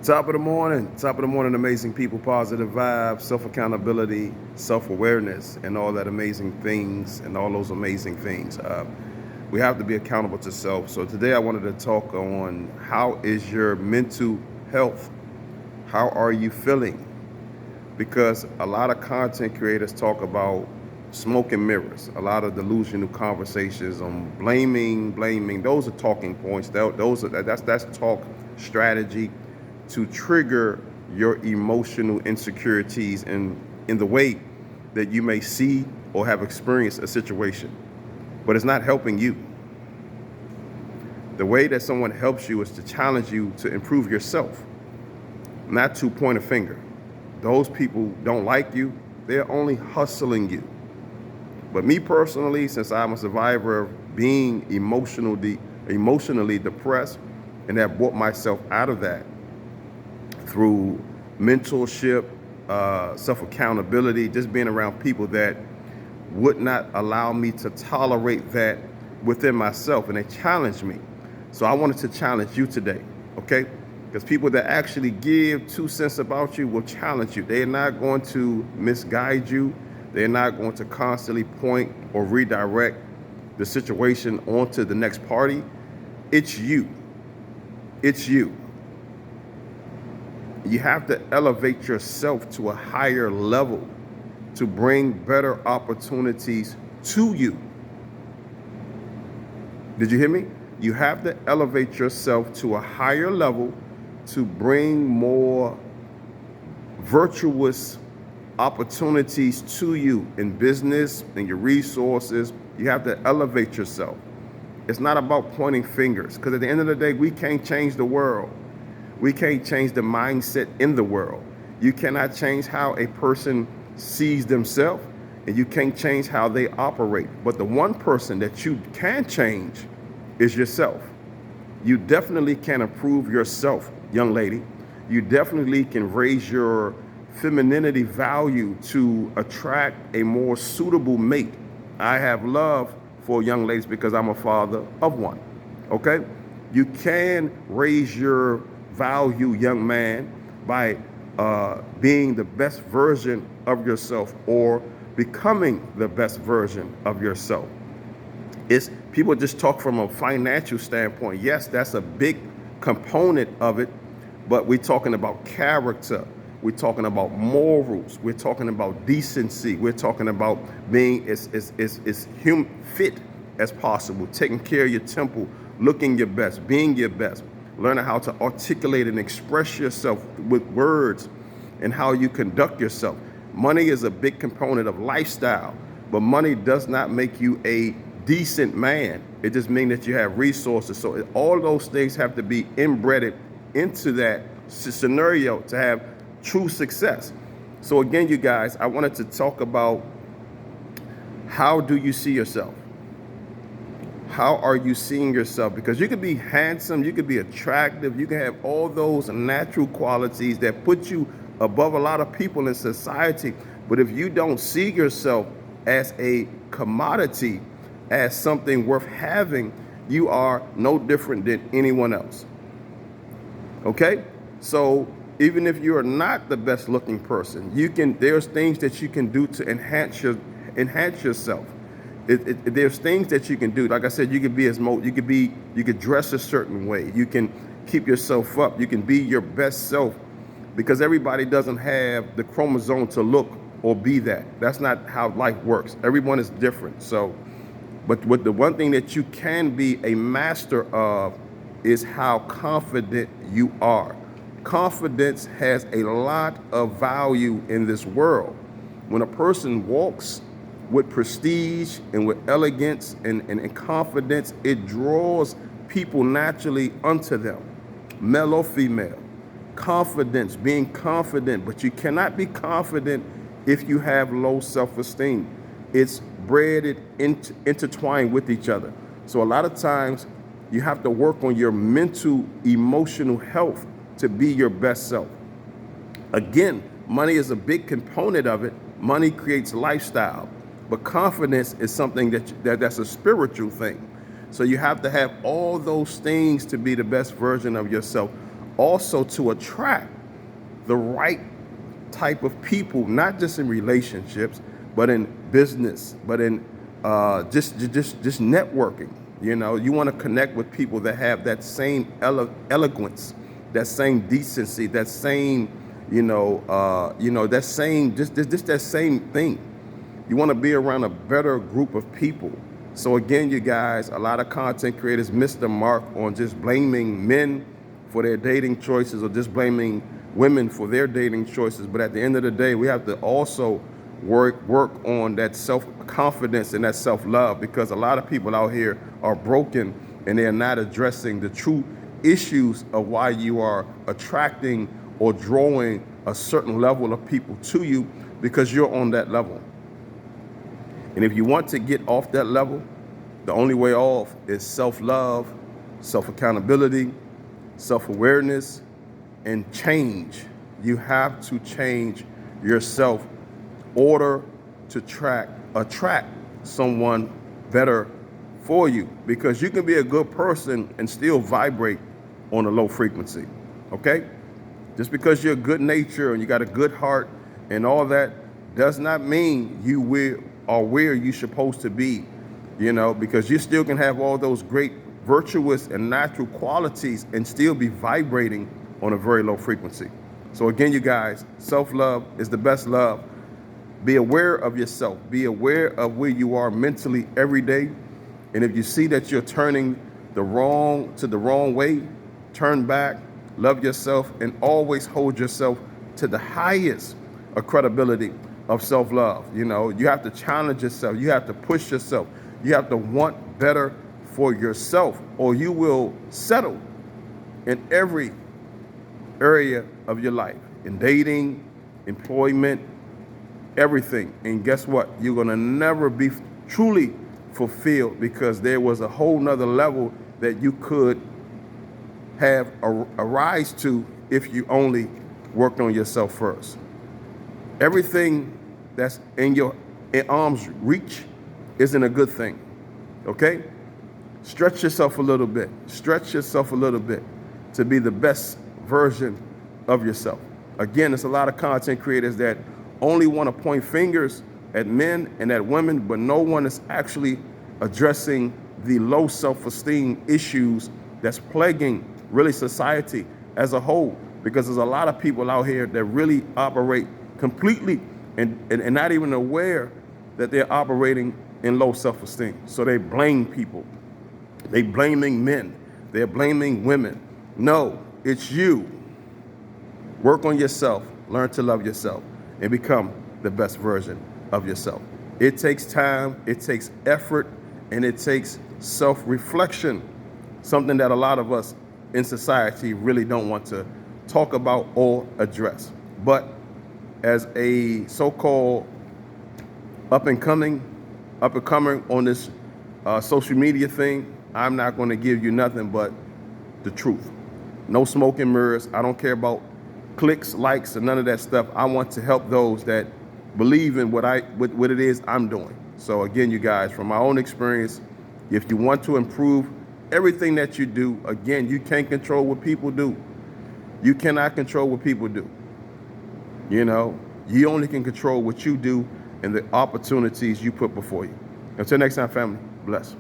Top of the morning, amazing people, positive vibes, self-accountability, self-awareness, and all that amazing things, and all those amazing things. We have to be accountable to self. So today I wanted to talk on how is your mental health? How are you feeling? Because a lot of content creators talk about smoke and mirrors, a lot of delusional conversations on blaming. Those are talking points. That's talk strategy to trigger your emotional insecurities in the way that you may see or have experienced a situation. But it's not helping you. The way that someone helps you is to challenge you to improve yourself, not to point a finger. Those people don't like you. They're only hustling you. But me personally, since I'm a survivor of being emotionally depressed and have brought myself out of that through mentorship, self-accountability, just being around people that would not allow me to tolerate that within myself, and they challenged me. So I wanted to challenge you today, okay? Because people that actually give 2 cents about you will challenge you. They're not going to misguide you. They're not going to constantly point or redirect the situation onto the next party. It's you. It's you. You have to elevate yourself to a higher level to bring better opportunities to you. Did you hear me? You have to elevate yourself to a higher level to bring more virtuous opportunities to you in business and your resources. You have to elevate yourself. It's not about pointing fingers, because at the end of the day, we can't change the world. We can't change the mindset in the world. You cannot change how a person sees themselves, and you can't change how they operate. But the one person that you can change is yourself. You definitely can improve yourself, young lady. You definitely can raise your femininity value to attract a more suitable mate. I have love for young ladies because I'm a father of one. Okay? You can raise your value, young man, by being the best version of yourself or becoming the best version of yourself. It's people just talk from a financial standpoint. Yes, that's a big component of it, but we're talking about character. We're talking about morals. We're talking about decency. We're talking about being as fit as possible, taking care of your temple, looking your best, being your best, learning how to articulate and express yourself with words and how you conduct yourself. Money is a big component of lifestyle, but money does not make you a decent man. It just means that you have resources. So all those things have to be inbred into that scenario to have true success. So again, you guys, I wanted to talk about how do you see yourself? How are you seeing yourself? Because you could be handsome, you could be attractive, you can have all those natural qualities that put you above a lot of people in society. But if you don't see yourself as a commodity, as something worth having, you are no different than anyone else. Okay? So even if you are not the best looking person, there's things that you can do to enhance yourself. There's things that you can do. Like I said, you could dress a certain way. You can keep yourself up. You can be your best self, because everybody doesn't have the chromosome to look or be that. That's not how life works. Everyone is different. So, but the one thing that you can be a master of is how confident you are. Confidence has a lot of value in this world. When a person walks with prestige and with elegance and confidence, it draws people naturally unto them, male or female. Confidence, being confident, but you cannot be confident if you have low self-esteem. It's intertwined with each other. So a lot of times you have to work on your mental, emotional health to be your best self. Again, money is a big component of it. Money creates lifestyle, but confidence is something that's a spiritual thing. So you have to have all those things to be the best version of yourself. also to attract the right type of people, not just in relationships, but in business, but in just networking. You know, you want to connect with people that have that same eloquence, that same decency, that same, that same, just that same thing. You want to be around a better group of people. So again, you guys, a lot of content creators miss the mark on just blaming men for their dating choices or just blaming women for their dating choices. But at the end of the day, we have to also work on that self-confidence and that self-love, because a lot of people out here are broken and they're not addressing the true issues of why you are attracting or drawing a certain level of people to you, because you're on that level. And if you want to get off that level, the only way off is self-love, self-accountability, self-awareness, and change. You have to change yourself in order to attract someone better for you, because you can be a good person and still vibrate on a low frequency. Okay? Just because you're good nature and you got a good heart and all that does not mean you are where you're supposed to be, because you still can have all those great virtuous and natural qualities and still be vibrating on a very low frequency. So again, you guys, self-love is the best love. Be aware of yourself. Be aware of where you are mentally every day. And if you see that you're turning the wrong way, turn back, love yourself, and always hold yourself to the highest of credibility of self-love. You have to challenge yourself. You have to push yourself. You have to want better for yourself, or you will settle in every area of your life, in dating, employment, everything. And guess what? You're going to never be truly fulfilled, because there was a whole nother level that you could have a rise to if you only worked on yourself first. Everything that's in arm's reach isn't a good thing. Okay? Stretch yourself a little bit. Stretch yourself a little bit to be the best version of yourself. Again, there's a lot of content creators that only want to point fingers at men and at women, but no one is actually addressing the low self-esteem issues that's plaguing really society as a whole, because there's a lot of people out here that really operate completely and not even aware that they're operating in low self-esteem. So they blame people. They blaming men. They're blaming women. No, it's you. Work on yourself. Learn to love yourself and become the best version of yourself. It takes time, it takes effort, and it takes self-reflection, something that a lot of us in society really don't want to talk about or address. But as a so-called up-and-coming on this social media thing, I'm not going to give you nothing but the truth. No smoke and mirrors. I don't care about clicks, likes, and none of that stuff. I want to help those that believe in what it is I'm doing. So again, you guys, from my own experience, if you want to improve everything that you do, again, you can't control what people do. You cannot control what people do. You only can control what you do and the opportunities you put before you. Until next time, family, bless.